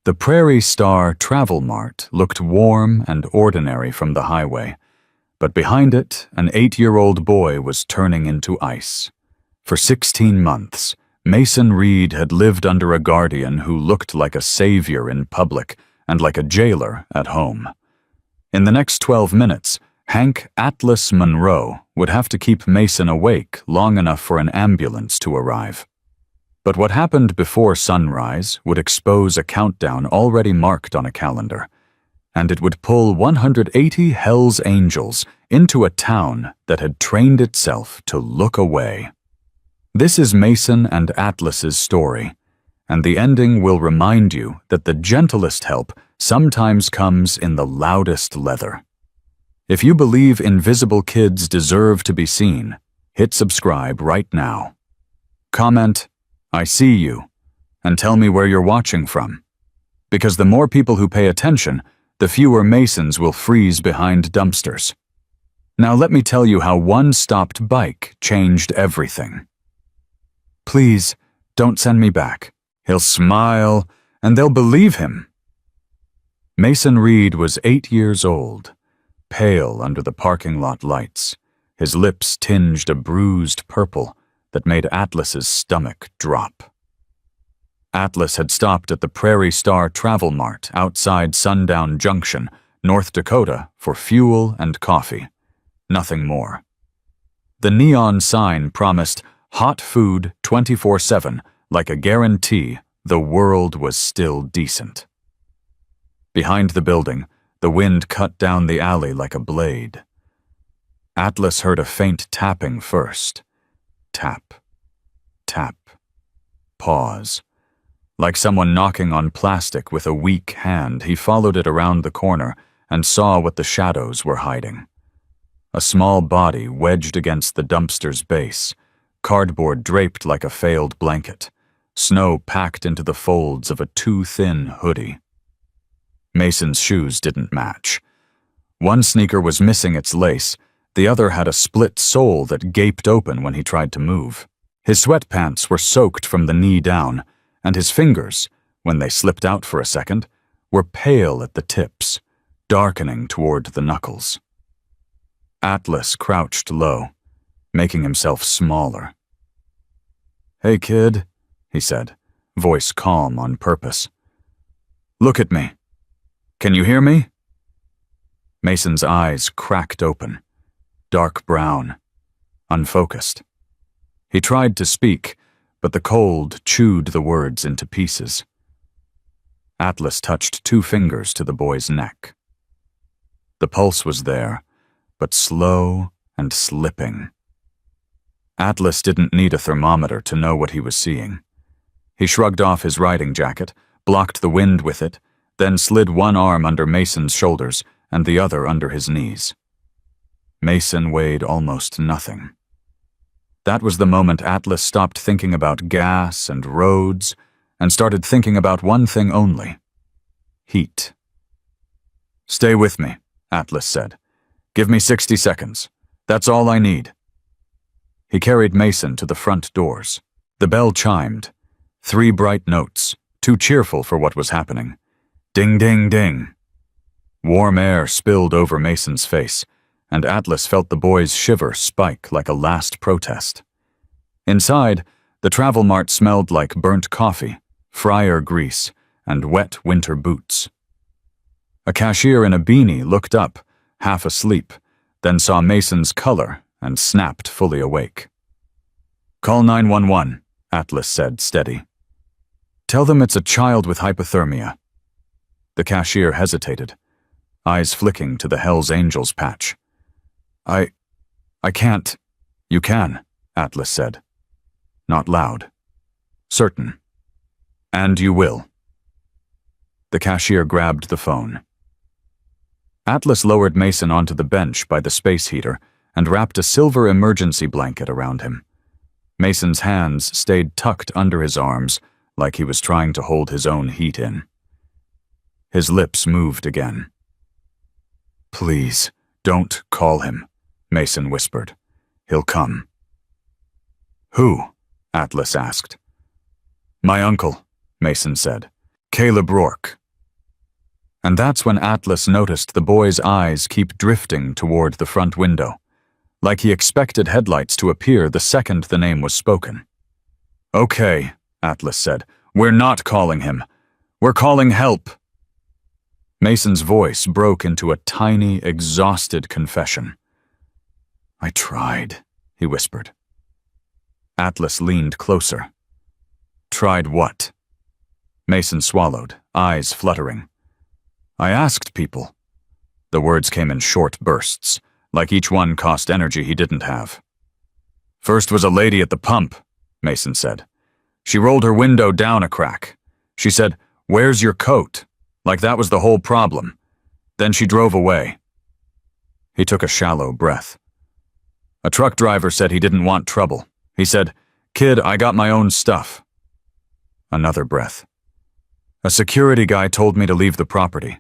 The Prairie Star Travel Mart looked warm and ordinary from the highway, but behind it, an 8-year-old boy was turning into ice. For 16 months, Mason Reed had lived under a guardian who looked like a savior in public and like a jailer at home. In the next 12 minutes, Hank Atlas Monroe would have to keep Mason awake long enough for an ambulance to arrive. But what happened before sunrise would expose a countdown already marked on a calendar, and it would pull 180 Hell's Angels into a town that had trained itself to look away. This is Mason and Atlas's story, and the ending will remind you that the gentlest help sometimes comes in the loudest leather. If you believe invisible kids deserve to be seen, hit subscribe right now. Comment, "I see you," and tell me where you're watching from. Because the more people who pay attention, the fewer Masons will freeze behind dumpsters. Now let me tell you how one stopped bike changed everything. Please, don't send me back. He'll smile, and they'll believe him. Mason Reed was 8 years old, pale under the parking lot lights, his lips tinged a bruised purple that made Atlas's stomach drop. Atlas had stopped at the Prairie Star Travel Mart outside Sundown Junction, North Dakota, for fuel and coffee. Nothing more. The neon sign promised hot food 24/7, like a guarantee the world was still decent. Behind the building, the wind cut down the alley like a blade. Atlas heard a faint tapping first. Tap, tap, pause. Like someone knocking on plastic with a weak hand, he followed it around the corner and saw what the shadows were hiding. A small body wedged against the dumpster's base, cardboard draped like a failed blanket, snow packed into the folds of a too-thin hoodie. Mason's shoes didn't match. One sneaker was missing its lace, the other had a split sole that gaped open when he tried to move. His sweatpants were soaked from the knee down, and his fingers, when they slipped out for a second, were pale at the tips, darkening toward the knuckles. Atlas crouched low, making himself smaller. "Hey, kid," he said, voice calm on purpose. "Look at me. Can you hear me?" Mason's eyes cracked open, dark brown, unfocused. He tried to speak, but the cold chewed the words into pieces. Atlas touched 2 fingers to the boy's neck. The pulse was there, but slow and slipping. Atlas didn't need a thermometer to know what he was seeing. He shrugged off his riding jacket, blocked the wind with it, then slid one arm under Mason's shoulders and the other under his knees. Mason weighed almost nothing. That was the moment Atlas stopped thinking about gas and roads and started thinking about one thing only: heat. "Stay with me," Atlas said. "Give me 60 seconds. That's all I need." He carried Mason to the front doors. The bell chimed. 3 bright notes, too cheerful for what was happening. Ding, ding, ding. Warm air spilled over Mason's face, and Atlas felt the boy's shiver spike like a last protest. Inside, the travel mart smelled like burnt coffee, fryer grease, and wet winter boots. A cashier in a beanie looked up, half asleep, then saw Mason's color and snapped fully awake. "Call 911, Atlas said, steady. "Tell them it's a child with hypothermia." The cashier hesitated, eyes flicking to the Hell's Angels patch. I can't." "You can," Atlas said. Not loud. Certain. "And you will." The cashier grabbed the phone. Atlas lowered Mason onto the bench by the space heater and wrapped a silver emergency blanket around him. Mason's hands stayed tucked under his arms like he was trying to hold his own heat in. His lips moved again. "Please, don't call him," Mason whispered. "He'll come." "Who?" Atlas asked. "My uncle," Mason said. Caleb Rourke. And that's when Atlas noticed the boy's eyes keep drifting toward the front window, like he expected headlights to appear the second the name was spoken. "Okay," Atlas said. "We're not calling him. We're calling help." Mason's voice broke into a tiny, exhausted confession. "I tried," he whispered. Atlas leaned closer. "Tried what?" Mason swallowed, eyes fluttering. "I asked people." The words came in short bursts, like each one cost energy he didn't have. "First was a lady at the pump," Mason said. "She rolled her window down a crack. She said, 'Where's your coat?' Like that was the whole problem. Then she drove away." He took a shallow breath. "A truck driver said he didn't want trouble. He said, 'Kid, I got my own stuff.'" Another breath. "A security guy told me to leave the property.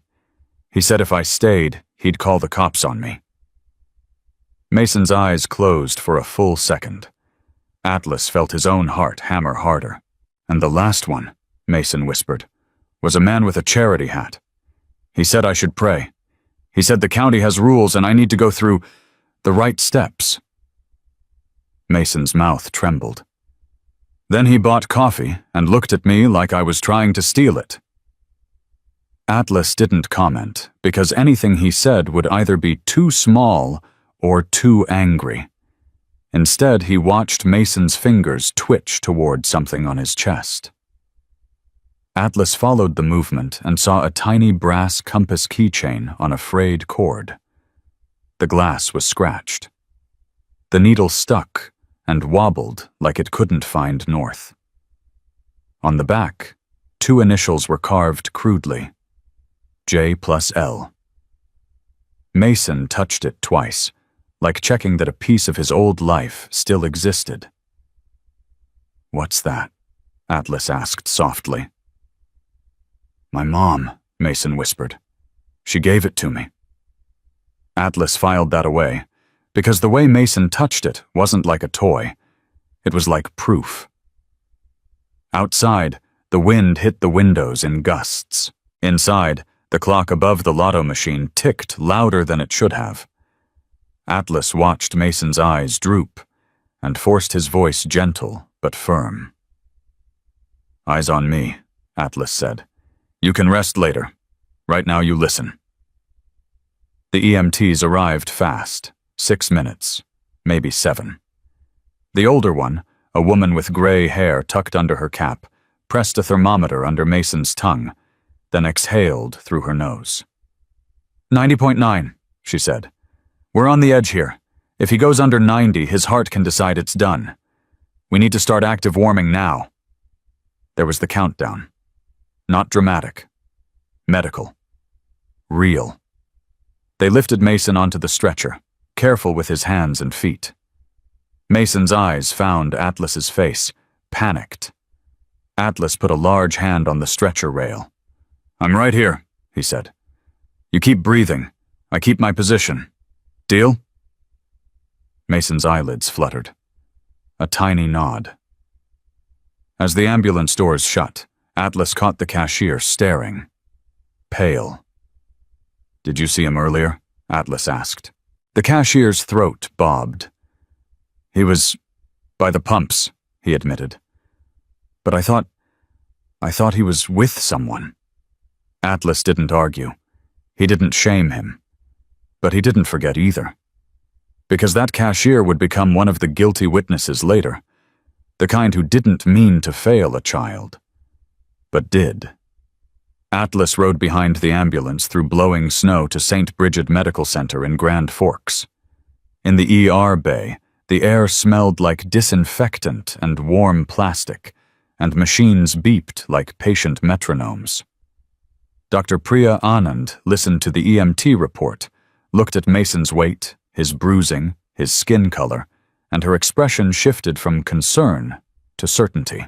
He said if I stayed, he'd call the cops on me." Mason's eyes closed for a full second. Atlas felt his own heart hammer harder. "And the last one," Mason whispered, "was a man with a charity hat. He said I should pray. He said the county has rules and I need to go through the right steps." Mason's mouth trembled. "Then he bought coffee and looked at me like I was trying to steal it." Atlas didn't comment because anything he said would either be too small or too angry. Instead, he watched Mason's fingers twitch toward something on his chest. Atlas followed the movement and saw a tiny brass compass keychain on a frayed cord. The glass was scratched. The needle stuck and wobbled like it couldn't find north. On the back, 2 initials were carved crudely: J+L. Mason touched it twice, like checking that a piece of his old life still existed. "What's that?" Atlas asked softly. "My mom," Mason whispered. "She gave it to me." Atlas filed that away, because the way Mason touched it wasn't like a toy. It was like proof. Outside, the wind hit the windows in gusts. Inside, the clock above the lotto machine ticked louder than it should have. Atlas watched Mason's eyes droop and forced his voice gentle but firm. "Eyes on me," Atlas said. "You can rest later. Right now you listen." The EMTs arrived fast, 6 minutes, maybe 7. The older one, a woman with gray hair tucked under her cap, pressed a thermometer under Mason's tongue, then exhaled through her nose. 90.9, she said. "We're on the edge here. If he goes under 90, his heart can decide it's done. We need to start active warming now." There was the countdown. Not dramatic. Medical. Real. They lifted Mason onto the stretcher, careful with his hands and feet. Mason's eyes found Atlas's face, panicked. Atlas put a large hand on the stretcher rail. "I'm right here," he said. "You keep breathing. I keep my position. Deal?" Mason's eyelids fluttered. A tiny nod. As the ambulance doors shut, Atlas caught the cashier staring. Pale. "Did you see him earlier?" Atlas asked. The cashier's throat bobbed. "He was by the pumps," he admitted. "But I thought he was with someone." Atlas didn't argue. He didn't shame him. But he didn't forget either. Because that cashier would become one of the guilty witnesses later, the kind who didn't mean to fail a child, but did. Atlas rode behind the ambulance through blowing snow to St. Bridget Medical Center in Grand Forks. In the ER bay, the air smelled like disinfectant and warm plastic, and machines beeped like patient metronomes. Dr. Priya Anand listened to the EMT report, looked at Mason's weight, his bruising, his skin color, and her expression shifted from concern to certainty.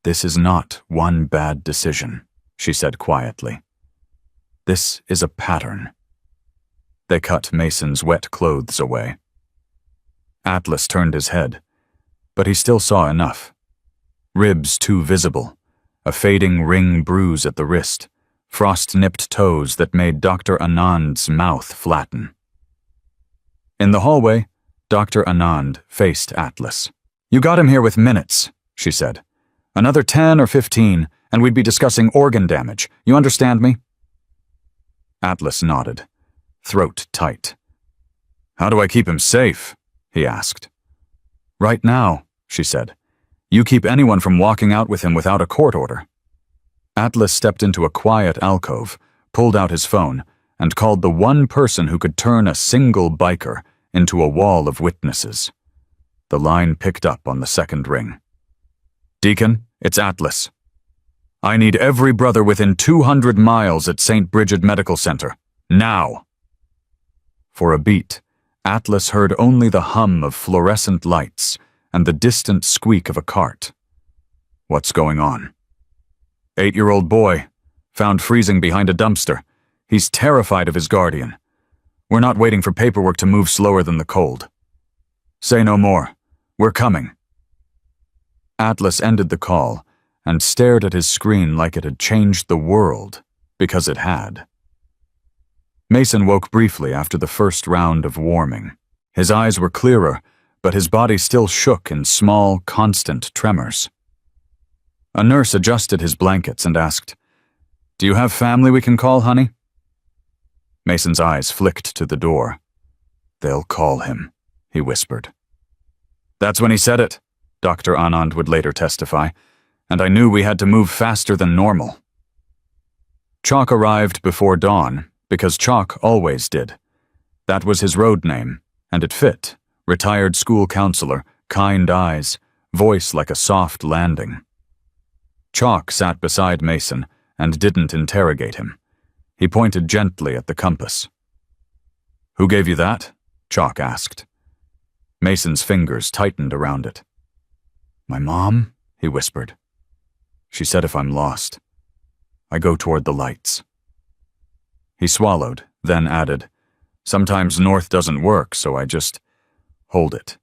"This is not one bad decision," she said quietly. "This is a pattern." They cut Mason's wet clothes away. Atlas turned his head, but he still saw enough. Ribs too visible, a fading ring bruise at the wrist, frost-nipped toes that made Dr. Anand's mouth flatten. In the hallway, Dr. Anand faced Atlas. "You got him here with minutes," she said. "Another 10 or 15, and we'd be discussing organ damage. You understand me?" Atlas nodded, throat tight. "How do I keep him safe?" he asked. "Right now," she said. "You keep anyone from walking out with him without a court order." Atlas stepped into a quiet alcove, pulled out his phone, and called the one person who could turn a single biker into a wall of witnesses. The line picked up on the second ring. "Deacon, it's Atlas. I need every brother within 200 miles at St. Bridget Medical Center. Now!" For a beat, Atlas heard only the hum of fluorescent lights and the distant squeak of a cart. "What's going on?" "8-year-old boy, found freezing behind a dumpster. He's terrified of his guardian. We're not waiting for paperwork to move slower than the cold." "Say no more. We're coming." Atlas ended the call and stared at his screen like it had changed the world, because it had. Mason woke briefly after the first round of warming. His eyes were clearer, but his body still shook in small, constant tremors. A nurse adjusted his blankets and asked, "Do you have family we can call, honey?" Mason's eyes flicked to the door. "They'll call him," he whispered. "That's when he said it," Dr. Anand would later testify, "and I knew we had to move faster than normal." Chalk arrived before dawn, because Chalk always did. That was his road name, and it fit. Retired school counselor, kind eyes, voice like a soft landing. Chalk sat beside Mason and didn't interrogate him. He pointed gently at the compass. "Who gave you that?" Chalk asked. Mason's fingers tightened around it. "My mom," he whispered. "She said if I'm lost, I go toward the lights." He swallowed, then added, "Sometimes north doesn't work, so I just hold it."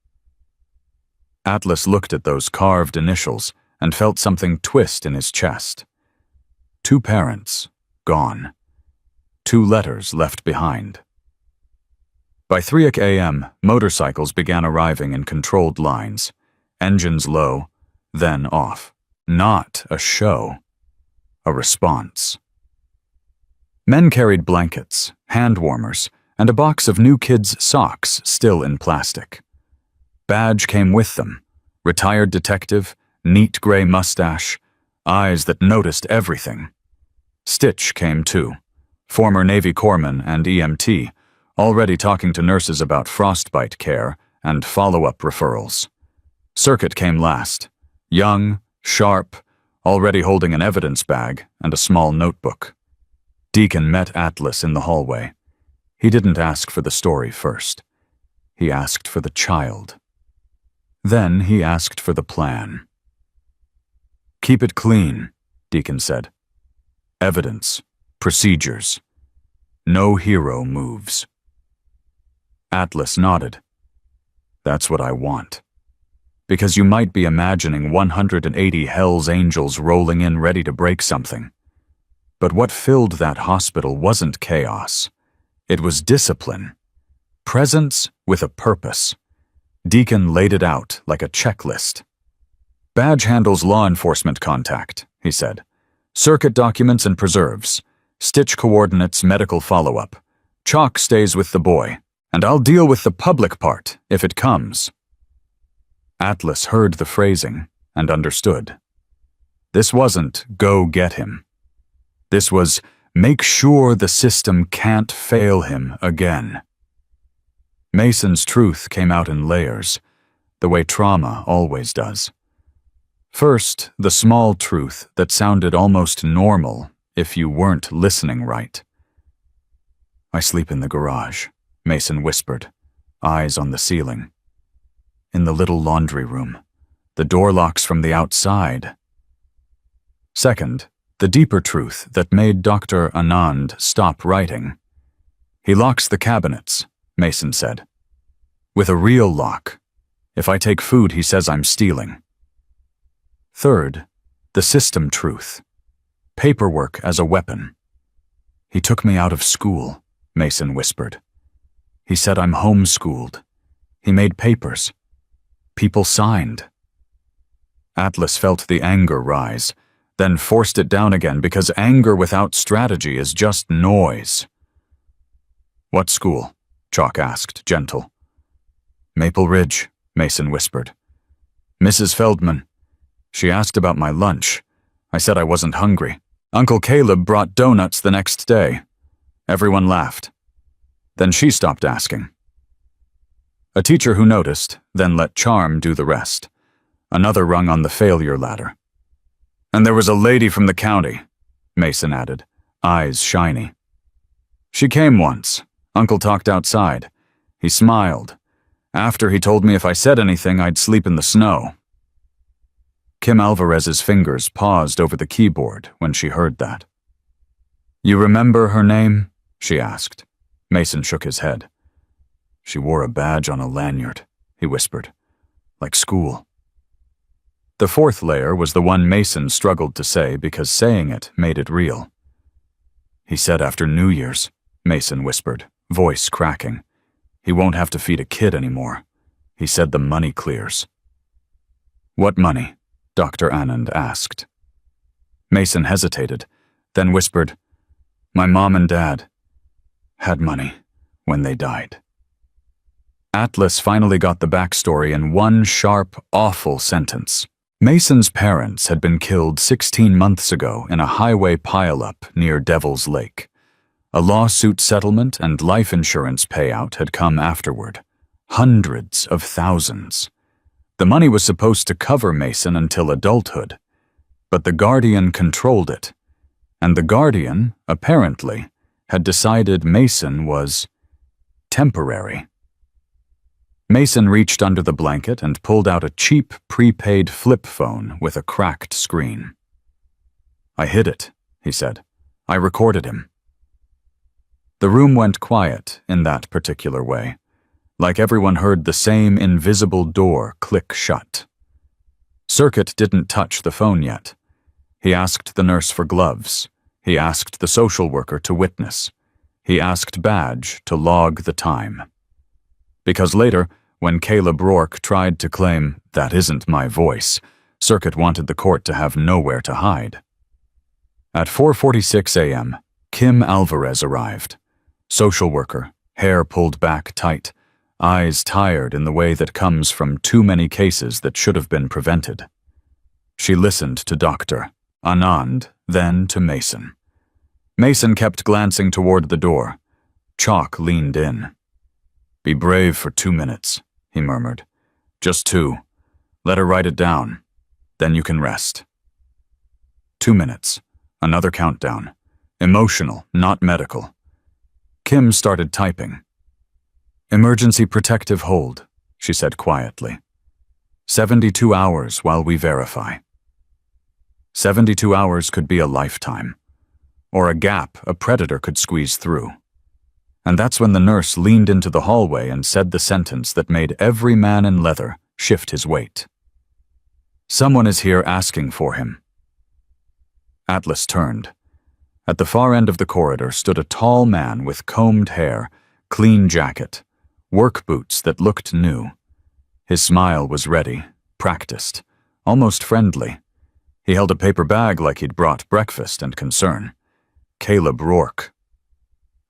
Atlas looked at those carved initials and felt something twist in his chest. 2 parents, gone. 2 letters left behind. By 3 a.m., motorcycles began arriving in controlled lines, engines low, then off. Not a show, a response. Men carried blankets, hand warmers, and a box of new kids' socks still in plastic. Badge came with them, retired detective, neat gray mustache, eyes that noticed everything. Stitch came too, former Navy corpsman and EMT, already talking to nurses about frostbite care and follow-up referrals. Circuit came last, young, sharp, already holding an evidence bag and a small notebook. Deacon met Atlas in the hallway. He didn't ask for the story first. He asked for the child. Then he asked for the plan. "Keep it clean," Deacon said. "Evidence, procedures. No hero moves." Atlas nodded. "That's what I want. Because you might be imagining 180 Hell's Angels rolling in ready to break something. But what filled that hospital wasn't chaos. It was discipline. Presence with a purpose. Deacon laid it out like a checklist. "Badge handles law enforcement contact," he said. "Circuit documents and preserves. Stitch coordinates medical follow-up. Chalk stays with the boy. And I'll deal with the public part if it comes." Atlas heard the phrasing and understood. This wasn't "go get him." This was "make sure the system can't fail him again." Mason's truth came out in layers, the way trauma always does. First, the small truth that sounded almost normal if you weren't listening right. "I sleep in the garage," Mason whispered, eyes on the ceiling. "In the little laundry room. The door locks from the outside." Second, the deeper truth that made Dr. Anand stop writing. "He locks the cabinets," Mason said. "With a real lock. If I take food, he says I'm stealing." Third, The system truth. Paperwork as a weapon. He took me out of school, Mason whispered. He said I'm homeschooled. He made papers. People signed. Atlas felt the anger rise, then forced it down again because anger without strategy is just noise. What school? Chalk asked, gentle. Maple Ridge, Mason whispered. Mrs. Feldman. She asked about my lunch. I said I wasn't hungry. Uncle Caleb brought donuts the next day. Everyone laughed. Then she stopped asking. A teacher who noticed, then let charm do the rest. Another rung on the failure ladder. And there was a lady from the county, Mason added, eyes shiny. She came once. Uncle talked outside. He smiled. After he told me if I said anything, I'd sleep in the snow. Kim Alvarez's fingers paused over the keyboard when she heard that. You remember her name? She asked. Mason shook his head. She wore a badge on a lanyard, he whispered. Like school. The fourth layer was the one Mason struggled to say because saying it made it real. He said after New Year's, Mason whispered, voice cracking. He won't have to feed a kid anymore. He said the money clears. What money? Dr. Anand asked. Mason hesitated, then whispered, My mom and dad had money when they died. Atlas finally got the backstory in one sharp, awful sentence. Mason's parents had been killed 16 months ago in a highway pileup near Devil's Lake. A lawsuit settlement and life insurance payout had come afterward. Hundreds of thousands. The money was supposed to cover Mason until adulthood, but the Guardian controlled it, and the Guardian, apparently, had decided Mason was temporary. Mason reached under the blanket and pulled out a cheap, prepaid flip phone with a cracked screen. I hid it, he said. I recorded him. The room went quiet in that particular way, like everyone heard the same invisible door click shut. Circuit didn't touch the phone yet. He asked the nurse for gloves. He asked the social worker to witness. He asked Badge to log the time. Because later, when Caleb Rourke tried to claim, that isn't my voice, Circuit wanted the court to have nowhere to hide. At 4:46 a.m., Kim Alvarez arrived. Social worker, hair pulled back tight, eyes tired in the way that comes from too many cases that should have been prevented. She listened to Dr. Anand, then to Mason. Mason kept glancing toward the door. Chalk leaned in. Be brave for 2 minutes, he murmured. Just 2. Let her write it down. Then you can rest. 2 minutes. Another countdown. Emotional, not medical. Kim started typing. Emergency protective hold, she said quietly. 72 hours while we verify. 72 hours could be a lifetime, or a gap a predator could squeeze through. And that's when the nurse leaned into the hallway and said the sentence that made every man in leather shift his weight. Someone is here asking for him. Atlas turned. At the far end of the corridor stood a tall man with combed hair, clean jacket, work boots that looked new. His smile was ready, practiced, almost friendly. He held a paper bag like he'd brought breakfast and concern. Caleb Rourke.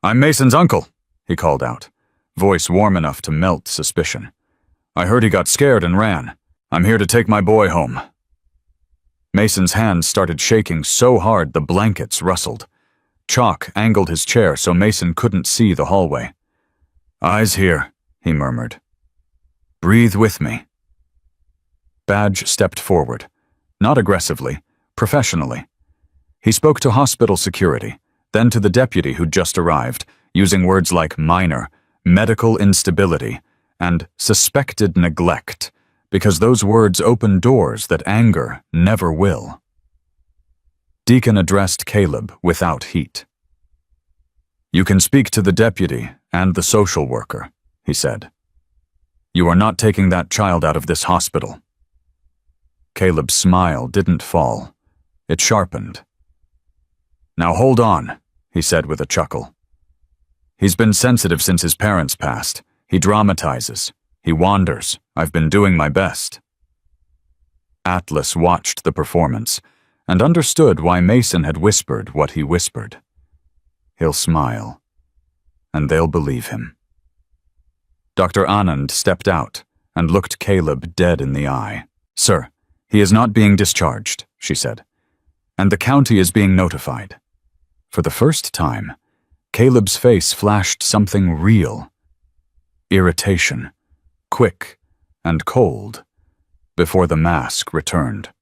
I'm Mason's uncle, he called out, voice warm enough to melt suspicion. I heard he got scared and ran. I'm here to take my boy home. Mason's hands started shaking so hard the blankets rustled. Chalk angled his chair so Mason couldn't see the hallway. Eyes here, he murmured. Breathe with me. Badge stepped forward, not aggressively, professionally. He spoke to hospital security, then to the deputy who'd just arrived, using words like minor, medical instability, and suspected neglect, because those words open doors that anger never will. Deacon addressed Caleb without heat. You can speak to the deputy and the social worker, he said. You are not taking that child out of this hospital. Caleb's smile didn't fall, It sharpened. "Now hold on," he said with a chuckle. "He's been sensitive since his parents passed. He dramatizes. He wanders. I've been doing my best." Atlas watched the performance and understood why Mason had whispered what he whispered. He'll smile, and they'll believe him. Dr. Anand stepped out and looked Caleb dead in the eye. "Sir, he is not being discharged," she said, "and the county is being notified." For the first time, Caleb's face flashed something real. Irritation, quick and cold, before the mask returned.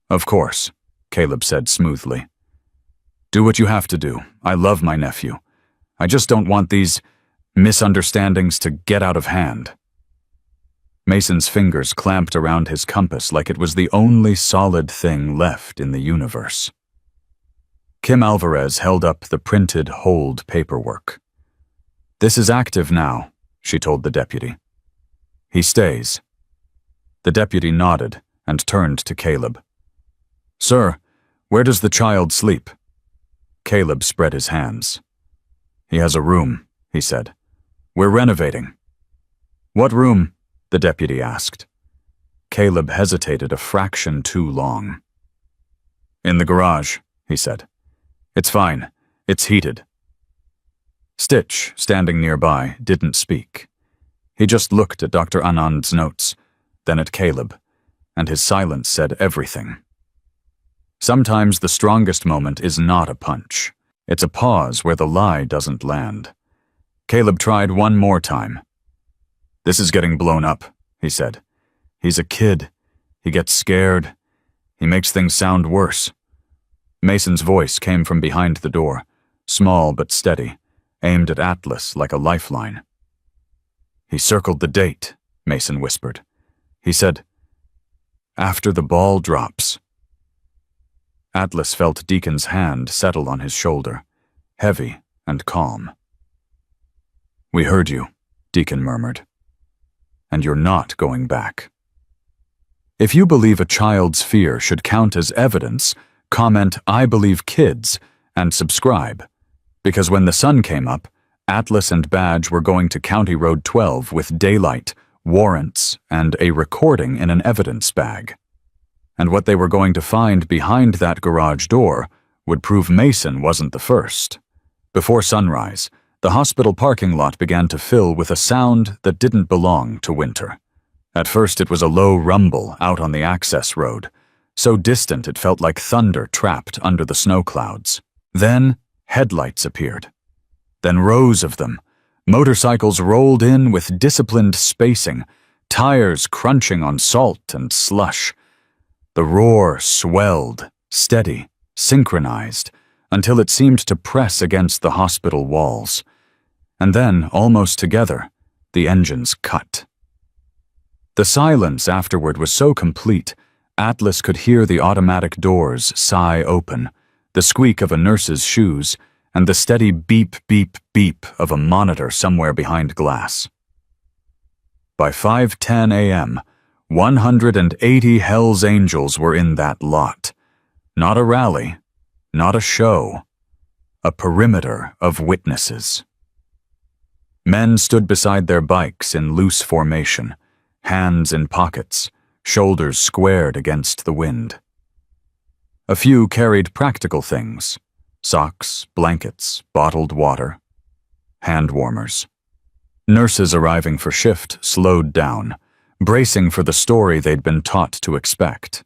"Of course," Caleb said smoothly. "Do what you have to do. I love my nephew. I just don't want these misunderstandings to get out of hand." Mason's fingers clamped around his compass like it was the only solid thing left in the universe. Kim Alvarez held up the printed hold paperwork. "This is active now," she told the deputy. "He stays." The deputy nodded and turned to Caleb. "Sir, where does the child sleep?" Caleb spread his hands. "He has a room," he said. "We're renovating." "What room?" the deputy asked. Caleb hesitated a fraction too long. "In the garage," he said. "It's fine. It's heated." Stitch, standing nearby, didn't speak. He just looked at Dr. Anand's notes, then at Caleb, and his silence said everything. Sometimes the strongest moment is not a punch. It's a pause where the lie doesn't land. Caleb tried one more time. "This is getting blown up," he said. "He's a kid. He gets scared. He makes things sound worse." Mason's voice came from behind the door, small but steady, aimed at Atlas like a lifeline. "He circled the date," Mason whispered. "He said, 'After the ball drops.'" Atlas felt Deacon's hand settle on his shoulder, heavy and calm. "We heard you," Deacon murmured. "And you're not going back." If you believe a child's fear should count as evidence, comment "I believe kids" and subscribe. Because when the sun came up, Atlas and Badge were going to County Road 12 with daylight, warrants, and a recording in an evidence bag. And what they were going to find behind that garage door would prove Mason wasn't the first. Before sunrise, the hospital parking lot began to fill with a sound that didn't belong to winter. At first it was a low rumble out on the access road, so distant it felt like thunder trapped under the snow clouds. Then headlights appeared. Then rows of them. Motorcycles rolled in with disciplined spacing, tires crunching on salt and slush. The roar swelled, steady, synchronized, until it seemed to press against the hospital walls. And then, almost together, the engines cut. The silence afterward was so complete, Atlas could hear the automatic doors sigh open, the squeak of a nurse's shoes, and the steady beep, beep, beep of a monitor somewhere behind glass. By 5:10 a.m., 180 Hell's Angels were in that lot. Not a rally, not a show, a perimeter of witnesses. Men stood beside their bikes in loose formation, hands in pockets, shoulders squared against the wind. A few carried practical things: socks, blankets, bottled water, hand warmers. Nurses arriving for shift slowed down, bracing for the story they'd been taught to expect.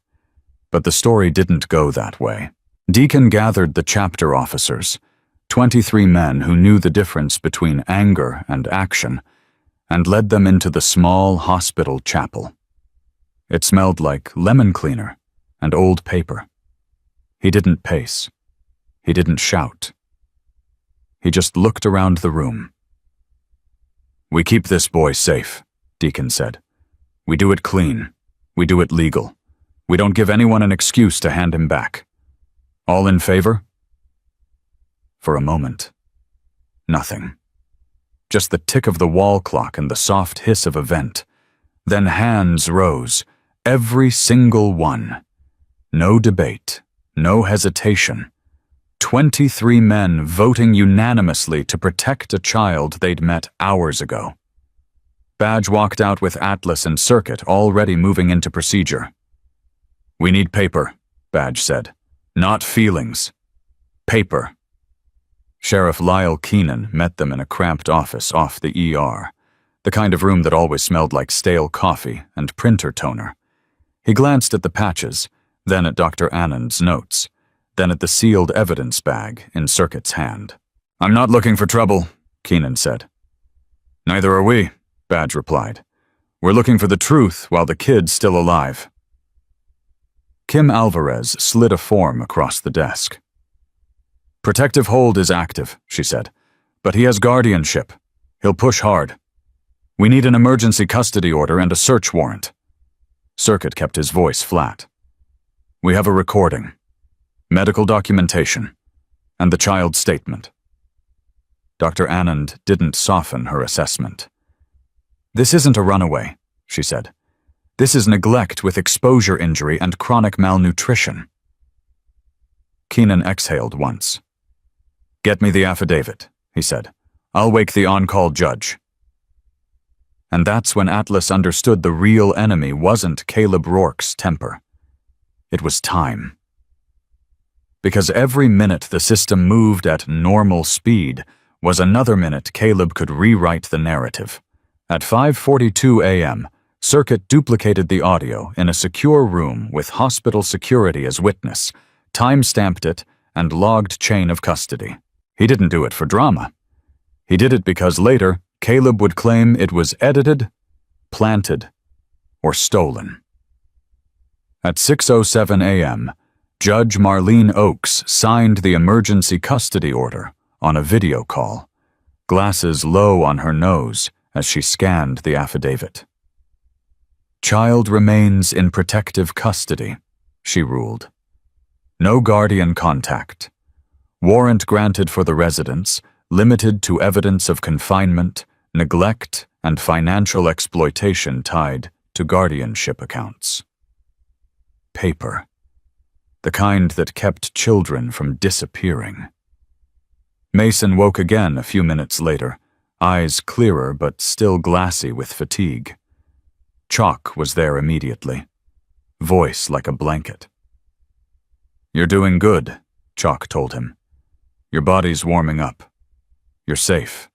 But the story didn't go that way. Deacon gathered the chapter officers, 23 men who knew the difference between anger and action, and led them into the small hospital chapel. It smelled like lemon cleaner and old paper. He didn't pace. He didn't shout. He just looked around the room. "We keep this boy safe," Deacon said. "We do it clean. We do it legal. We don't give anyone an excuse to hand him back. All in favor?" For a moment, nothing. Just the tick of the wall clock and the soft hiss of a vent. Then hands rose, every single one. No debate, no hesitation. 23 men voting unanimously to protect a child they'd met hours ago. Badge walked out with Atlas and Circuit already moving into procedure. "We need paper," Badge said. "Not feelings. Paper." Sheriff Lyle Keenan met them in a cramped office off the ER, the kind of room that always smelled like stale coffee and printer toner. He glanced at the patches, then at Dr. Anand's notes, then at the sealed evidence bag in Circuit's hand. "I'm not looking for trouble," Keenan said. "Neither are we," Badge replied. "We're looking for the truth while the kid's still alive." Kim Alvarez slid a form across the desk. "Protective hold is active," she said, "but he has guardianship. He'll push hard. We need an emergency custody order and a search warrant." Circuit kept his voice flat. "We have a recording, medical documentation, and the child's statement." Dr. Anand didn't soften her assessment. "This isn't a runaway," she said. "This is neglect with exposure injury and chronic malnutrition." Keenan exhaled once. "Get me the affidavit," he said. "I'll wake the on-call judge." And that's when Atlas understood the real enemy wasn't Caleb Rourke's temper. It was time. Because every minute the system moved at normal speed was another minute Caleb could rewrite the narrative. At 5:42 a.m., Circuit duplicated the audio in a secure room with hospital security as witness, time-stamped it, and logged chain of custody. He didn't do it for drama. He did it because later, Caleb would claim it was edited, planted, or stolen. At 6:07 a.m., Judge Marlene Oakes signed the emergency custody order on a video call, glasses low on her nose as she scanned the affidavit. "Child remains in protective custody," she ruled. "No guardian contact. Warrant granted for the residence, limited to evidence of confinement, neglect, and financial exploitation tied to guardianship accounts." Paper. The kind that kept children from disappearing. Mason woke again a few minutes later, eyes clearer but still glassy with fatigue. Chalk was there immediately, voice like a blanket. "You're doing good," Chalk told him. "Your body's warming up. You're safe."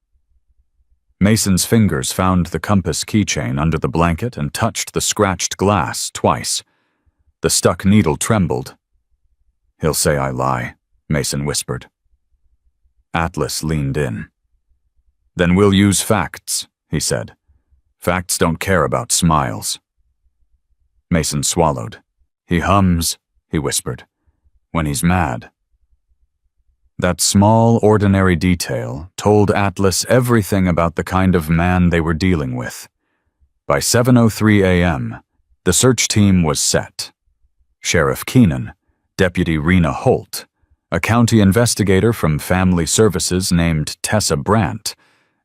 Mason's fingers found the compass keychain under the blanket and touched the scratched glass twice. The stuck needle trembled. "He'll say I lie," Mason whispered. Atlas leaned in. "Then we'll use facts," he said. "Facts don't care about smiles." Mason swallowed. "He hums," he whispered, "when he's mad." That small, ordinary detail told Atlas everything about the kind of man they were dealing with. By 7:03 a.m., the search team was set. Sheriff Keenan, Deputy Rena Holt, a county investigator from Family Services named Tessa Brandt,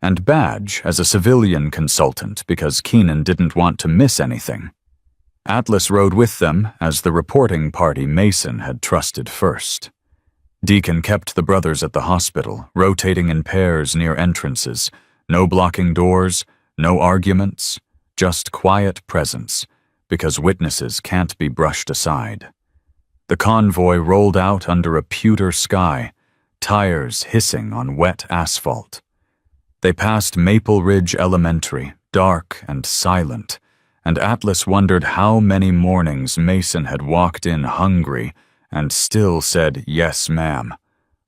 and Badge as a civilian consultant because Keenan didn't want to miss anything. Atlas rode with them as the reporting party Mason had trusted first. Deacon kept the brothers at the hospital, rotating in pairs near entrances, no blocking doors, no arguments, just quiet presence, because witnesses can't be brushed aside. The convoy rolled out under a pewter sky, tires hissing on wet asphalt. They passed Maple Ridge Elementary, dark and silent, and Atlas wondered how many mornings Mason had walked in hungry and still said, "Yes, ma'am,"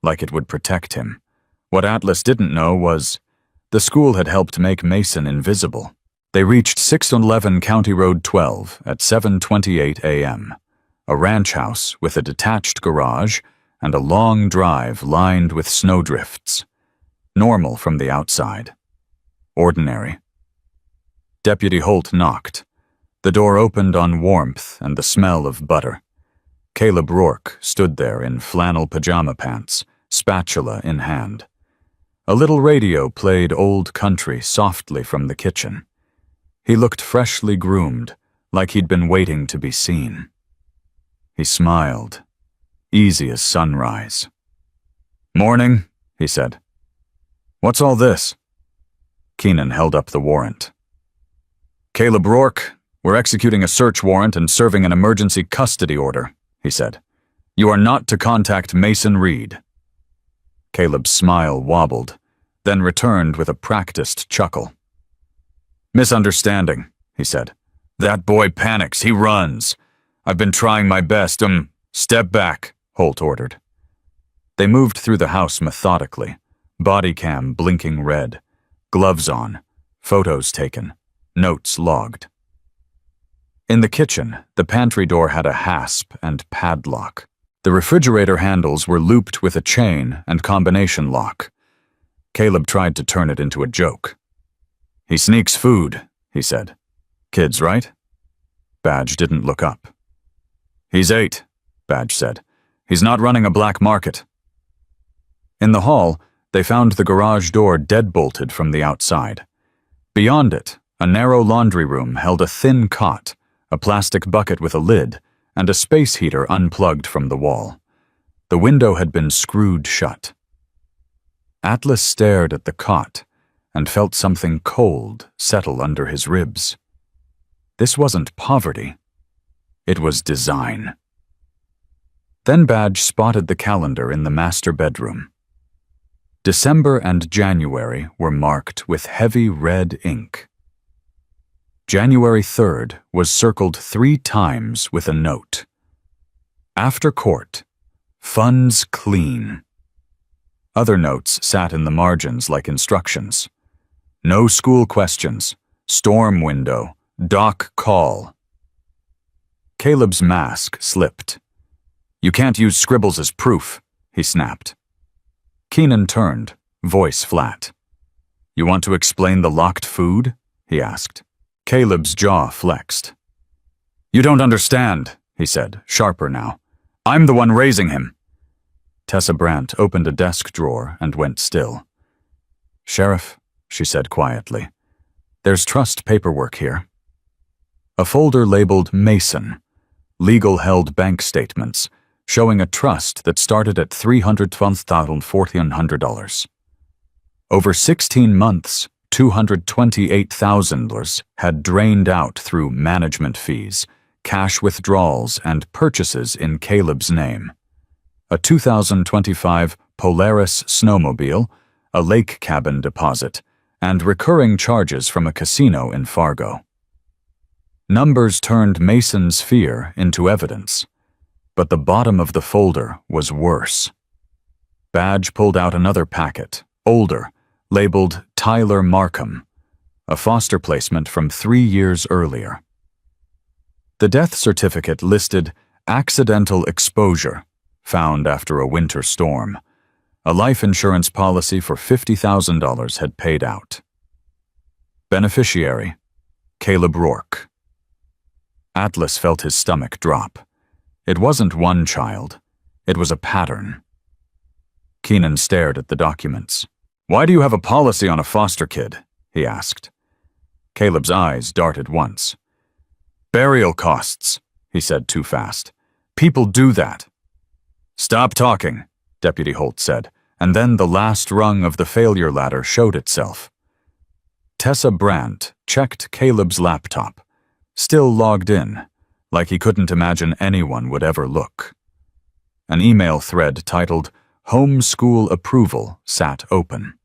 like it would protect him. What Atlas didn't know was the school had helped make Mason invisible. They reached 611 County Road 12 at 7:28 a.m., a ranch house with a detached garage and a long drive lined with snowdrifts. Normal from the outside. Ordinary. Deputy Holt knocked. The door opened on warmth and the smell of butter. Caleb Rourke stood there in flannel pajama pants, spatula in hand. A little radio played old country softly from the kitchen. He looked freshly groomed, like he'd been waiting to be seen. He smiled, easy as sunrise. "Morning," he said. "What's all this?" Keenan held up the warrant. "Caleb Rourke, we're executing a search warrant and serving an emergency custody order," he said. "You are not to contact Mason Reed." Caleb's smile wobbled, then returned with a practiced chuckle. "Misunderstanding," he said. "That boy panics, he runs. I've been trying my best. Step back," Holt ordered. They moved through the house methodically, body cam blinking red, gloves on, photos taken, notes logged. In the kitchen, the pantry door had a hasp and padlock. The refrigerator handles were looped with a chain and combination lock. Caleb tried to turn it into a joke. "He sneaks food," he said. "Kids, right?" Badge didn't look up. "He's 8, Badge said. "He's not running a black market." In the hall, they found the garage door deadbolted from the outside. Beyond it, a narrow laundry room held a thin cot, a plastic bucket with a lid, and a space heater unplugged from the wall. The window had been screwed shut. Atlas stared at the cot and felt something cold settle under his ribs. This wasn't poverty. It was design. Then Badge spotted the calendar in the master bedroom. December and January were marked with heavy red ink. January 3rd was circled 3 times with a note. After court, funds clean. Other notes sat in the margins like instructions. No school questions, storm window, doc call. Caleb's mask slipped. "You can't use scribbles as proof," he snapped. Keenan turned, voice flat. "You want to explain the locked food?" he asked. Caleb's jaw flexed. "You don't understand," he said, sharper now. "I'm the one raising him." Tessa Brandt opened a desk drawer and went still. "Sheriff," she said quietly, "there's trust paperwork here." A folder labeled Mason, legal-held bank statements, showing a trust that started at $312,400. Over 16 months, $228,000 had drained out through management fees, cash withdrawals, and purchases in Caleb's name. A 2025 Polaris snowmobile, a lake cabin deposit, and recurring charges from a casino in Fargo. Numbers turned Mason's fear into evidence, but the bottom of the folder was worse. Badge pulled out another packet, older, labeled Tyler Markham, a foster placement from 3 years earlier. The death certificate listed accidental exposure, found after a winter storm. A life insurance policy for $50,000 had paid out. Beneficiary, Caleb Rourke. Atlas felt his stomach drop. It wasn't one child. It was a pattern. Keenan stared at the documents. "Why do you have a policy on a foster kid?" he asked. Caleb's eyes darted once. "Burial costs," he said too fast. "People do that." "Stop talking," Deputy Holt said, and then the last rung of the failure ladder showed itself. Tessa Brandt checked Caleb's laptop, still logged in, like he couldn't imagine anyone would ever look. An email thread titled Homeschool Approval sat open.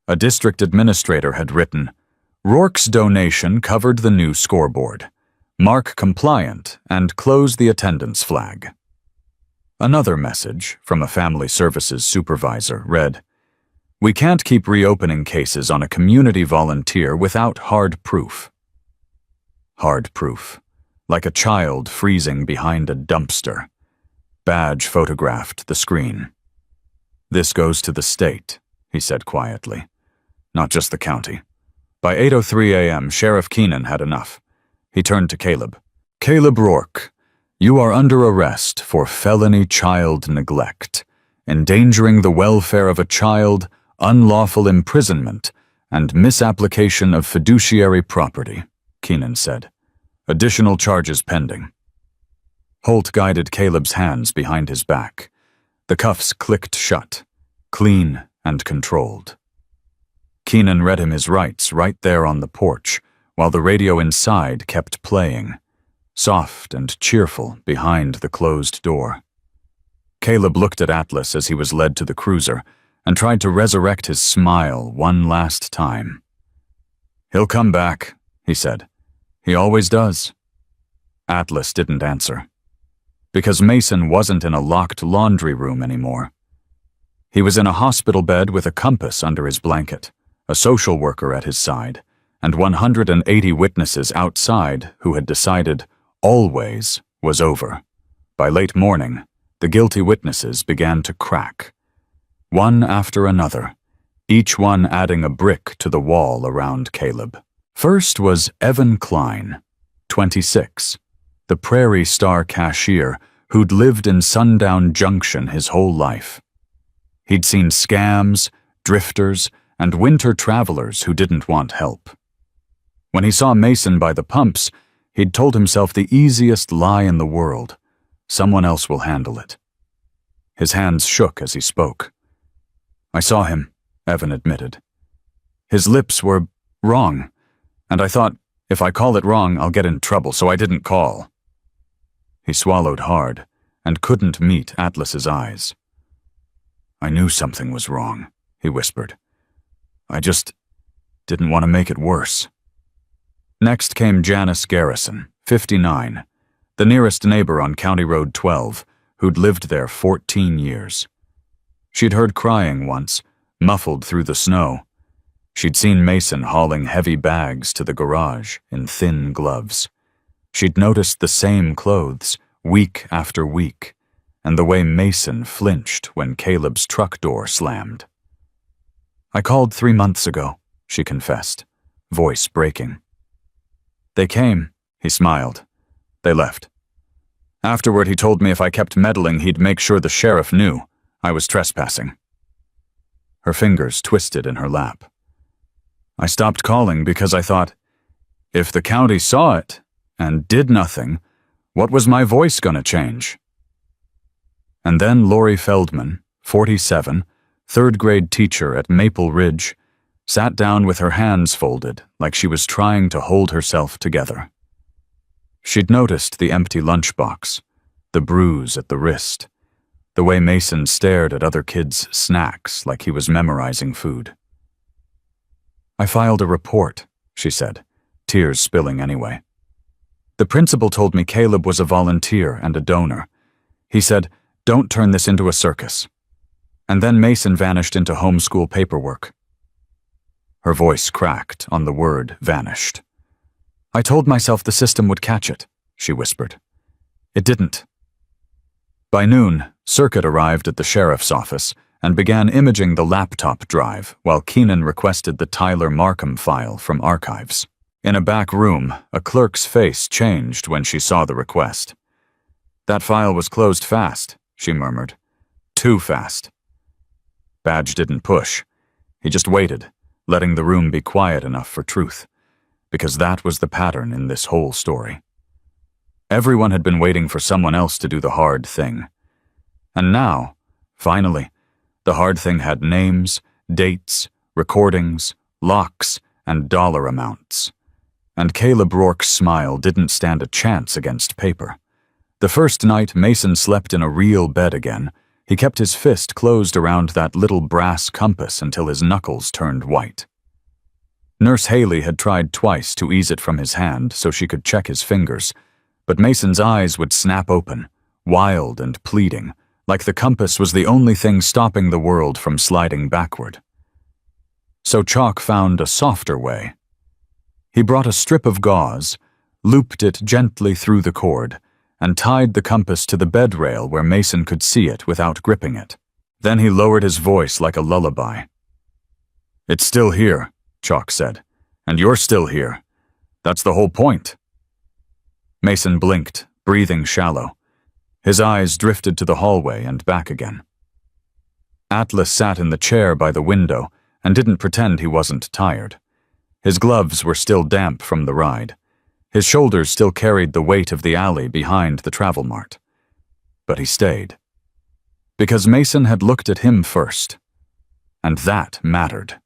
A district administrator had written, "Rourke's donation covered the new scoreboard. Mark compliant and close the attendance flag." Another message from a family services supervisor read, "We can't keep reopening cases on a community volunteer without hard proof." Hard proof, like a child freezing behind a dumpster. Badge photographed the screen. "This goes to the state," he said quietly, "not just the county." By 8:03 a.m., Sheriff Keenan had enough. He turned to Caleb. "Caleb Rourke, you are under arrest for felony child neglect, endangering the welfare of a child, unlawful imprisonment, and misapplication of fiduciary property," Keenan said. "Additional charges pending." Holt guided Caleb's hands behind his back. The cuffs clicked shut, clean and controlled. Keenan read him his rights right there on the porch, while the radio inside kept playing, soft and cheerful behind the closed door. Caleb looked at Atlas as he was led to the cruiser and tried to resurrect his smile one last time. "He'll come back," he said. "He always does." Atlas didn't answer, because Mason wasn't in a locked laundry room anymore. He was in a hospital bed with a compass under his blanket, a social worker at his side, and 180 witnesses outside who had decided always was over. By late morning, the guilty witnesses began to crack, one after another, each one adding a brick to the wall around Caleb. First was Evan Klein, 26, the Prairie Star cashier who'd lived in Sundown Junction his whole life. He'd seen scams, drifters, and winter travelers who didn't want help. When he saw Mason by the pumps, he'd told himself the easiest lie in the world: someone else will handle it. His hands shook as he spoke. "I saw him," Evan admitted. "His lips were wrong, and I thought, if I call it wrong, I'll get in trouble, so I didn't call." He swallowed hard and couldn't meet Atlas's eyes. "I knew something was wrong," he whispered. "I just didn't want to make it worse." Next came Janice Garrison, 59, the nearest neighbor on County Road 12, who'd lived there 14 years. She'd heard crying once, muffled through the snow. She'd seen Mason hauling heavy bags to the garage in thin gloves. She'd noticed the same clothes, week after week, and the way Mason flinched when Caleb's truck door slammed. "I called 3 months ago," she confessed, voice breaking. "They came," he smiled. "They left. Afterward, he told me if I kept meddling, he'd make sure the sheriff knew I was trespassing." Her fingers twisted in her lap. "I stopped calling because I thought, if the county saw it and did nothing, what was my voice gonna change?" And then Lori Feldman, 47, third-grade teacher at Maple Ridge, sat down with her hands folded like she was trying to hold herself together. She'd noticed the empty lunchbox, the bruise at the wrist, the way Mason stared at other kids' snacks like he was memorizing food. "I filed a report," she said, tears spilling anyway. "The principal told me Caleb was a volunteer and a donor. He said, 'Don't turn this into a circus.' And then Mason vanished into homeschool paperwork." Her voice cracked on the word vanished. "I told myself the system would catch it," she whispered. "It didn't." By noon, Circuit arrived at the sheriff's office and began imaging the laptop drive while Keenan requested the Tyler Markham file from archives. In a back room, a clerk's face changed when she saw the request. "That file was closed fast," she murmured. "Too fast." Badge didn't push. He just waited, letting the room be quiet enough for truth, because that was the pattern in this whole story. Everyone had been waiting for someone else to do the hard thing. And now, finally, the hard thing had names, dates, recordings, locks, and dollar amounts. And Caleb Rourke's smile didn't stand a chance against paper. The first night Mason slept in a real bed again, he kept his fist closed around that little brass compass until his knuckles turned white. Nurse Haley had tried twice to ease it from his hand so she could check his fingers, but Mason's eyes would snap open, wild and pleading, like the compass was the only thing stopping the world from sliding backward. So Chalk found a softer way. He brought a strip of gauze, looped it gently through the cord, and tied the compass to the bed rail where Mason could see it without gripping it. Then he lowered his voice like a lullaby. "It's still here," Chalk said, "and you're still here. That's the whole point." Mason blinked, breathing shallow. His eyes drifted to the hallway and back again. Atlas sat in the chair by the window and didn't pretend he wasn't tired. His gloves were still damp from the ride. His shoulders still carried the weight of the alley behind the travel mart. But he stayed. Because Mason had looked at him first. And that mattered.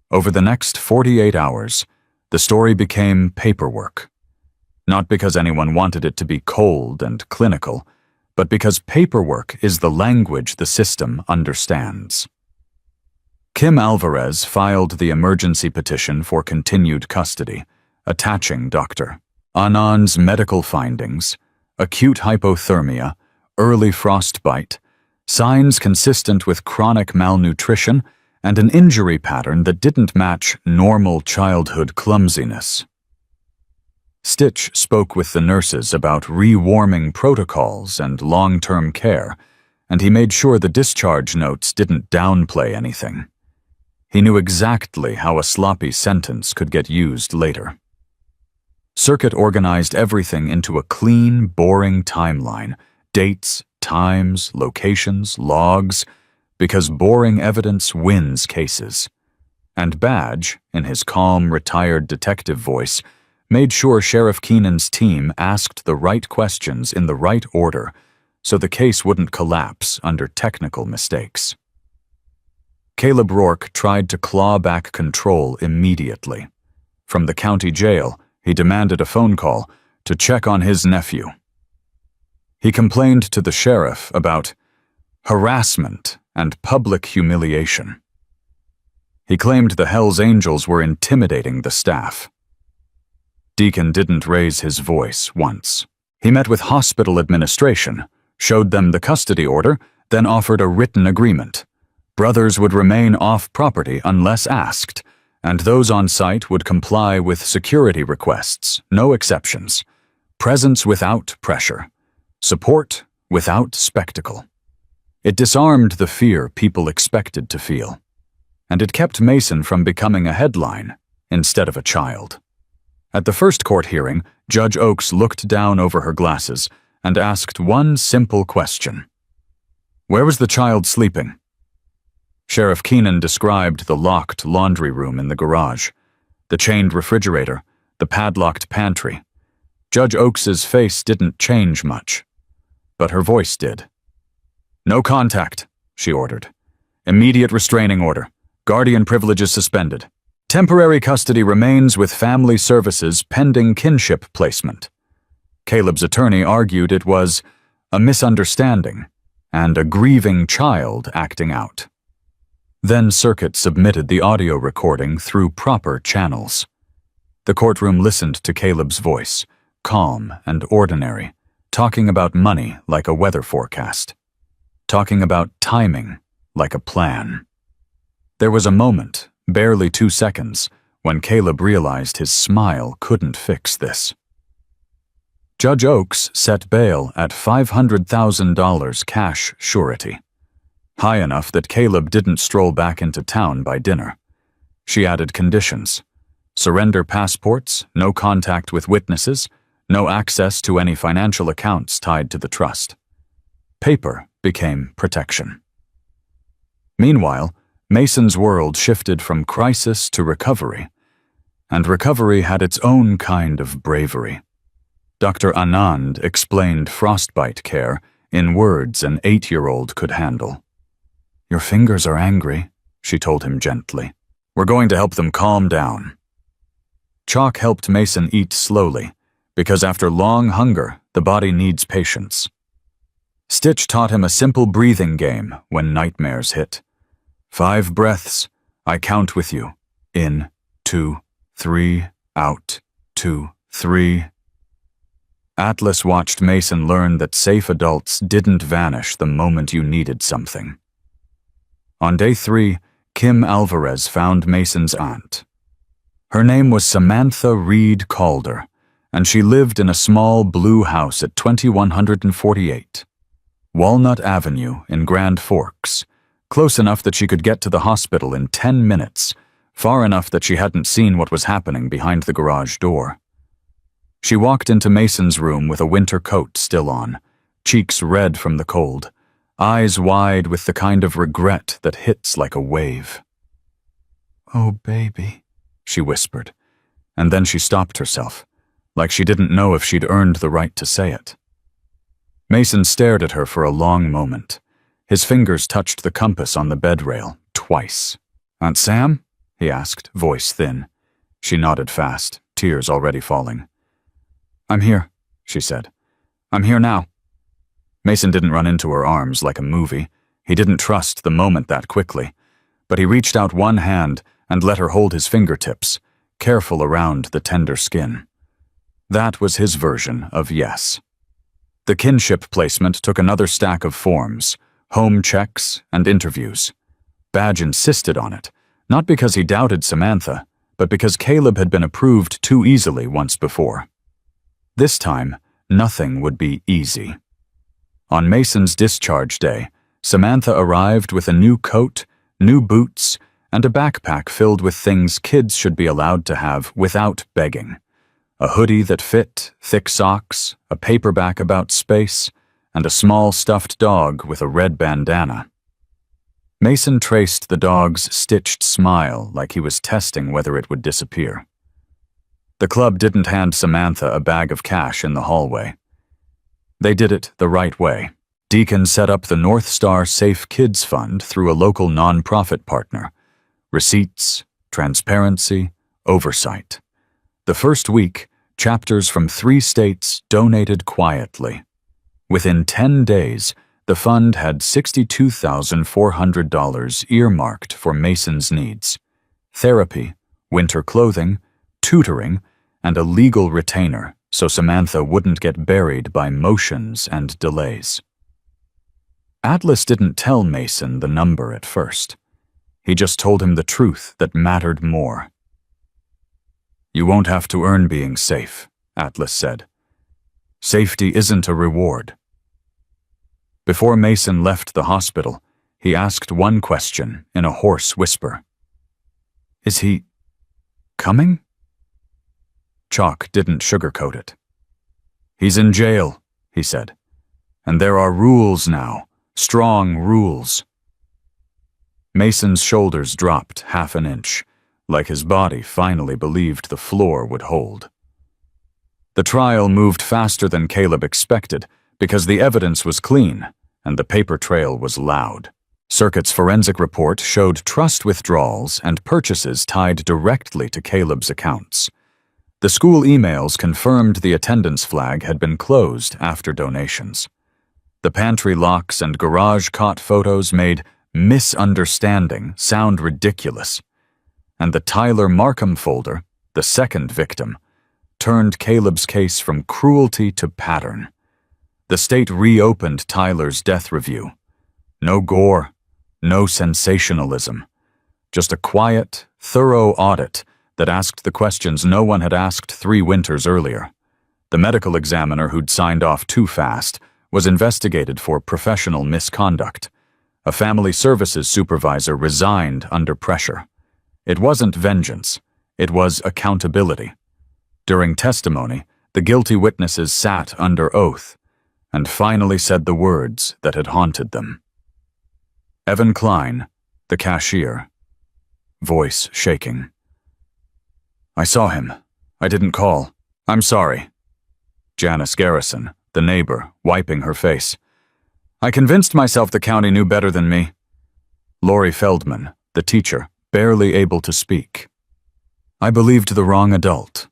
Over the next 48 hours, the story became paperwork. Not because anyone wanted it to be cold and clinical, but because paperwork is the language the system understands. Kim Alvarez filed the emergency petition for continued custody, attaching Dr. Anand's medical findings, acute hypothermia, early frostbite, signs consistent with chronic malnutrition, and an injury pattern that didn't match normal childhood clumsiness. Stitch spoke with the nurses about rewarming protocols and long-term care, and he made sure the discharge notes didn't downplay anything. He knew exactly how a sloppy sentence could get used later. Circuit organized everything into a clean, boring timeline, dates, times, locations, logs, because boring evidence wins cases. And Badge, in his calm, retired detective voice, made sure Sheriff Keenan's team asked the right questions in the right order so the case wouldn't collapse under technical mistakes. Caleb Rourke tried to claw back control immediately. From the county jail, he demanded a phone call to check on his nephew. He complained to the sheriff about harassment and public humiliation. He claimed the Hells Angels were intimidating the staff. Deacon didn't raise his voice once. He met with hospital administration, showed them the custody order, then offered a written agreement. Brothers would remain off property unless asked, and those on site would comply with security requests, no exceptions. Presence without pressure. Support without spectacle. It disarmed the fear people expected to feel. And it kept Mason from becoming a headline instead of a child. At the first court hearing, Judge Oakes looked down over her glasses and asked one simple question. Where was the child sleeping? Sheriff Keenan described the locked laundry room in the garage, the chained refrigerator, the padlocked pantry. Judge Oakes's face didn't change much, but her voice did. No contact, she ordered. Immediate restraining order. Guardian privileges suspended. Temporary custody remains with family services pending kinship placement. Caleb's attorney argued it was a misunderstanding and a grieving child acting out. Then Circuit submitted the audio recording through proper channels. The courtroom listened to Caleb's voice, calm and ordinary, talking about money like a weather forecast, talking about timing like a plan. There was a moment, barely 2 seconds, when Caleb realized his smile couldn't fix this. Judge Oakes set bail at $500,000 cash surety, high enough that Caleb didn't stroll back into town by dinner. She added conditions: surrender passports, no contact with witnesses, no access to any financial accounts tied to the trust. Paper became protection. Meanwhile, Mason's world shifted from crisis to recovery, and recovery had its own kind of bravery. Dr. Anand explained frostbite care in words an 8-year-old could handle. Your fingers are angry, she told him gently. We're going to help them calm down. Chalk helped Mason eat slowly, because after long hunger, the body needs patience. Stitch taught him a simple breathing game when nightmares hit. 5 breaths, I count with you. In, 2, 3, out, 2, 3. Atlas watched Mason learn that safe adults didn't vanish the moment you needed something. On day 3, Kim Alvarez found Mason's aunt. Her name was Samantha Reed Calder, and she lived in a small blue house at 2148 Walnut Avenue in Grand Forks, close enough that she could get to the hospital in 10 minutes, far enough that she hadn't seen what was happening behind the garage door. She walked into Mason's room with a winter coat still on, cheeks red from the cold, eyes wide with the kind of regret that hits like a wave. Oh, baby, she whispered, and then she stopped herself, like she didn't know if she'd earned the right to say it. Mason stared at her for a long moment. His fingers touched the compass on the bed rail, twice. "Aunt Sam?" he asked, voice thin. She nodded fast, tears already falling. "I'm here," she said. "I'm here now." Mason didn't run into her arms like a movie. He didn't trust the moment that quickly. But he reached out one hand and let her hold his fingertips, careful around the tender skin. That was his version of yes. The kinship placement took another stack of forms, home checks and interviews. Badge insisted on it, not because he doubted Samantha, but because Caleb had been approved too easily once before. This time, nothing would be easy. On Mason's discharge day, Samantha arrived with a new coat, new boots, and a backpack filled with things kids should be allowed to have without begging. A hoodie that fit, thick socks, a paperback about space, and a small stuffed dog with a red bandana. Mason traced the dog's stitched smile like he was testing whether it would disappear. The club didn't hand Samantha a bag of cash in the hallway. They did it the right way. Deacon set up the North Star Safe Kids Fund through a local non-profit partner. Receipts, transparency, oversight. The first week, chapters from 3 states donated quietly. Within 10 days, the fund had $62,400 earmarked for Mason's needs: therapy, winter clothing, tutoring, and a legal retainer so Samantha wouldn't get buried by motions and delays. Atlas didn't tell Mason the number at first. He just told him the truth that mattered more. "You won't have to earn being safe," Atlas said. "Safety isn't a reward." Before Mason left the hospital, he asked one question in a hoarse whisper. "Is he coming?" Chalk didn't sugarcoat it. "He's in jail," he said. "And there are rules now, strong rules." Mason's shoulders dropped half an inch, like his body finally believed the floor would hold. The trial moved faster than Caleb expected because the evidence was clean and the paper trail was loud. Circuit's forensic report showed trust withdrawals and purchases tied directly to Caleb's accounts. The school emails confirmed the attendance flag had been closed after donations. The pantry locks and garage cot photos made misunderstanding sound ridiculous. And the Tyler Markham folder, the second victim, turned Caleb's case from cruelty to pattern. The state reopened Tyler's death review. No gore, no sensationalism. Just a quiet, thorough audit that asked the questions no one had asked 3 winters earlier. The medical examiner who'd signed off too fast was investigated for professional misconduct. A family services supervisor resigned under pressure. It wasn't vengeance, it was accountability. During testimony, the guilty witnesses sat under oath and finally said the words that had haunted them. Evan Klein, the cashier, voice shaking. "I saw him. I didn't call. I'm sorry." Janice Garrison, the neighbor, wiping her face. "I convinced myself the county knew better than me." Lori Feldman, the teacher, barely able to speak. "I believed the wrong adult."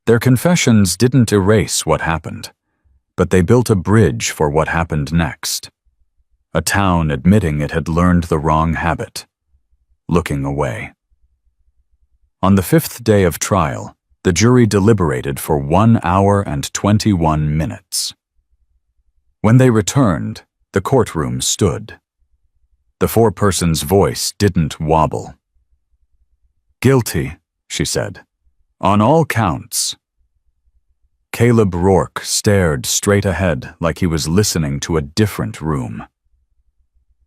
Their confessions didn't erase what happened, but they built a bridge for what happened next. A town admitting it had learned the wrong habit: looking away. On the 5th day of trial, the jury deliberated for 1 hour and 21 minutes. When they returned, the courtroom stood. The foreperson's voice didn't wobble. "Guilty," she said, "on all counts." Caleb Rourke stared straight ahead like he was listening to a different room.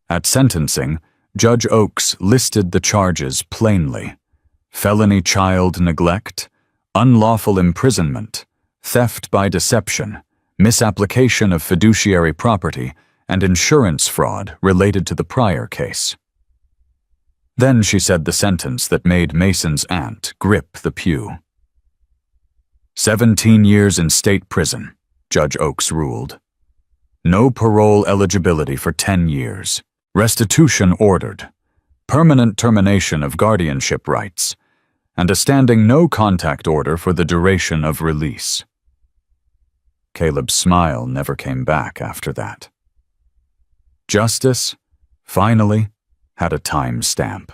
At sentencing, Judge Oakes listed the charges plainly: felony child neglect, unlawful imprisonment, theft by deception, misapplication of fiduciary property, and insurance fraud related to the prior case. Then she said the sentence that made Mason's aunt grip the pew. 17 years in state prison, Judge Oakes ruled. No parole eligibility for 10 years. Restitution ordered. Permanent termination of guardianship rights. And a standing no-contact order for the duration of release. Caleb's smile never came back after that. Justice, finally, had a time stamp.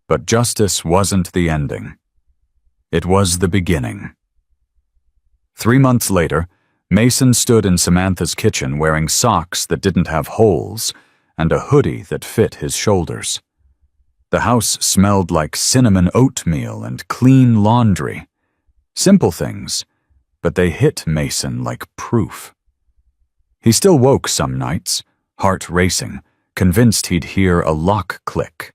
But justice wasn't the ending. It was the beginning. 3 months later, Mason stood in Samantha's kitchen wearing socks that didn't have holes and a hoodie that fit his shoulders. The house smelled like cinnamon oatmeal and clean laundry. Simple things, but they hit Mason like proof. He still woke some nights, heart racing, convinced he'd hear a lock click.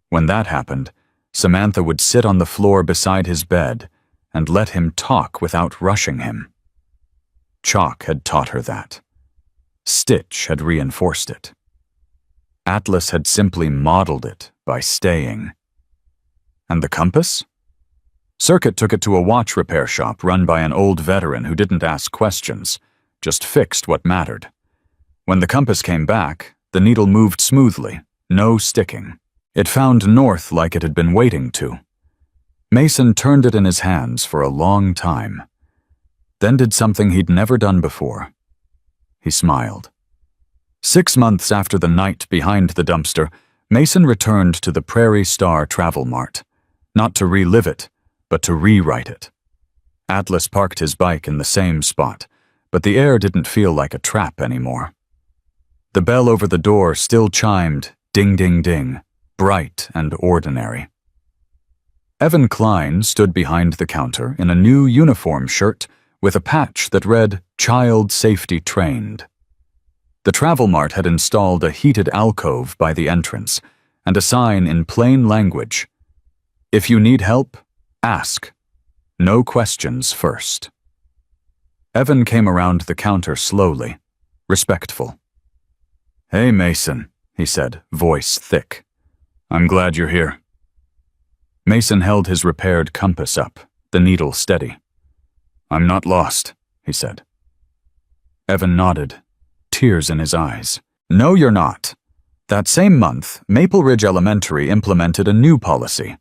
When that happened, Samantha would sit on the floor beside his bed and let him talk without rushing him. Chalk had taught her that. Stitch had reinforced it. Atlas had simply modeled it by staying. And the compass? Circuit took it to a watch repair shop run by an old veteran who didn't ask questions, just fixed what mattered. When the compass came back, the needle moved smoothly, no sticking. It found north like it had been waiting to. Mason turned it in his hands for a long time, then did something he'd never done before. He smiled. 6 months after the night behind the dumpster, Mason returned to the Prairie Star Travel Mart, not to relive it, but to rewrite it. Atlas parked his bike in the same spot, but the air didn't feel like a trap anymore. The bell over the door still chimed, ding ding ding, bright and ordinary. Evan Klein stood behind the counter in a new uniform shirt with a patch that read, Child Safety Trained. The Travel Mart had installed a heated alcove by the entrance and a sign in plain language, If you need help, ask. No questions first. Evan came around the counter slowly, respectful. Hey, Mason, he said, voice thick. I'm glad you're here. Mason held his repaired compass up, the needle steady. I'm not lost, he said. Evan nodded, tears in his eyes. No, you're not. That same month, Maple Ridge Elementary implemented a new policy.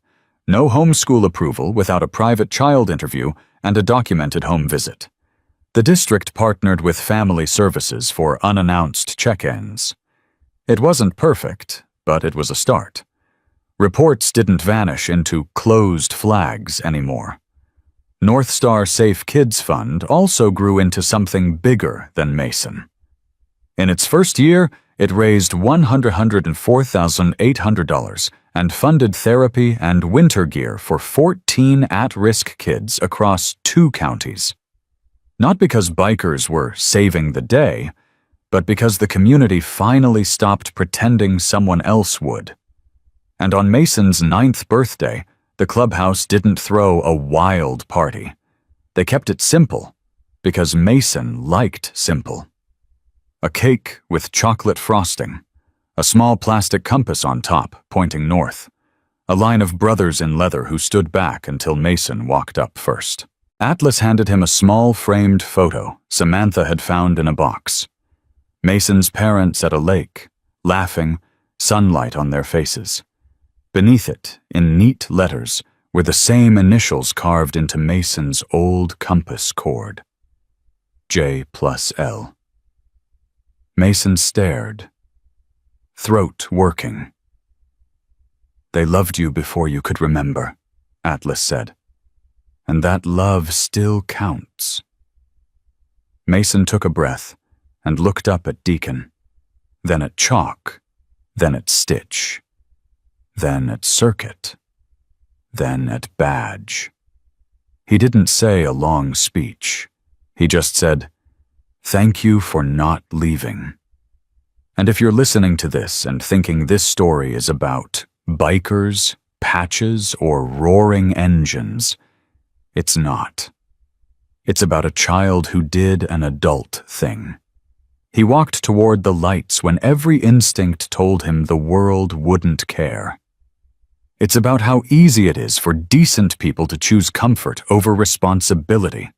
No homeschool approval without a private child interview and a documented home visit. The district partnered with Family Services for unannounced check-ins. It wasn't perfect, but it was a start. Reports didn't vanish into closed flags anymore. North Star Safe Kids Fund also grew into something bigger than Mason. In its first year, it raised $104,800 and funded therapy and winter gear for 14 at-risk kids across 2 counties. Not because bikers were saving the day, but because the community finally stopped pretending someone else would. And on Mason's 9th birthday, the clubhouse didn't throw a wild party. They kept it simple, because Mason liked simple. A cake with chocolate frosting, a small plastic compass on top pointing north, a line of brothers in leather who stood back until Mason walked up first. Atlas handed him a small framed photo Samantha had found in a box. Mason's parents at a lake, laughing, sunlight on their faces. Beneath it, in neat letters, were the same initials carved into Mason's old compass cord. J+L. Mason stared, throat working. They loved you before you could remember, Atlas said. And that love still counts. Mason took a breath and looked up at Deacon, then at Chalk, then at Stitch, then at Circuit, then at Badge. He didn't say a long speech. He just said, "Thank you for not leaving." And if you're listening to this and thinking this story is about bikers, patches, or roaring engines, it's not. It's about a child who did an adult thing. He walked toward the lights when every instinct told him the world wouldn't care. It's about how easy it is for decent people to choose comfort over responsibility.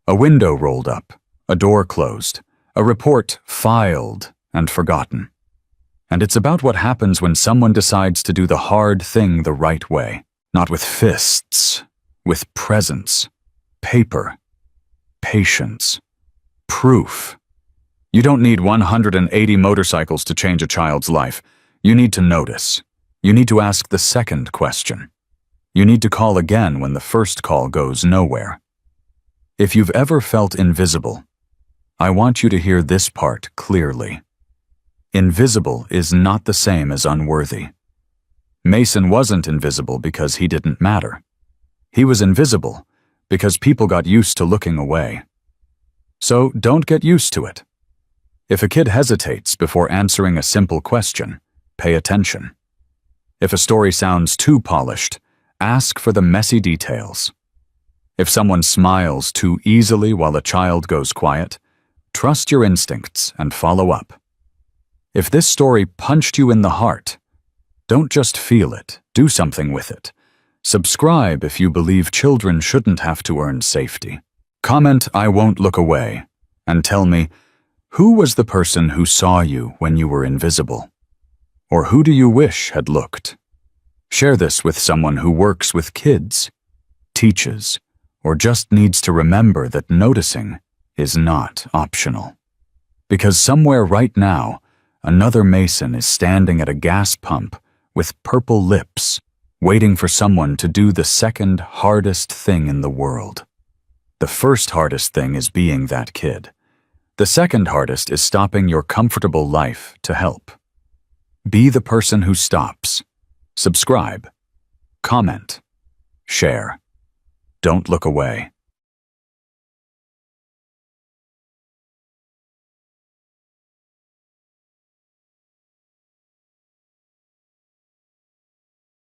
A window rolled up, a door closed, a report filed and forgotten. And it's about what happens when someone decides to do the hard thing the right way, not with fists, with presence, paper, patience, proof. You don't need 180 motorcycles to change a child's life. You need to notice. You need to ask the second question. You need to call again when the first call goes nowhere. If you've ever felt invisible, I want you to hear this part clearly. Invisible is not the same as unworthy. Mason wasn't invisible because he didn't matter. He was invisible because people got used to looking away. So don't get used to it. If a kid hesitates before answering a simple question, pay attention. If a story sounds too polished, ask for the messy details. If someone smiles too easily while a child goes quiet, trust your instincts and follow up. If this story punched you in the heart, don't just feel it, do something with it. Subscribe if you believe children shouldn't have to earn safety. Comment "I won't look away" and tell me, who was the person who saw you when you were invisible? Or who do you wish had looked? Share this with someone who works with kids, teaches, or just needs to remember that noticing is not optional. Because somewhere right now, another Mason is standing at a gas pump with purple lips, waiting for someone to do the second hardest thing in the world. The first hardest thing is being that kid. The second hardest is stopping your comfortable life to help. Be the person who stops. Subscribe. Comment. Share. Don't look away.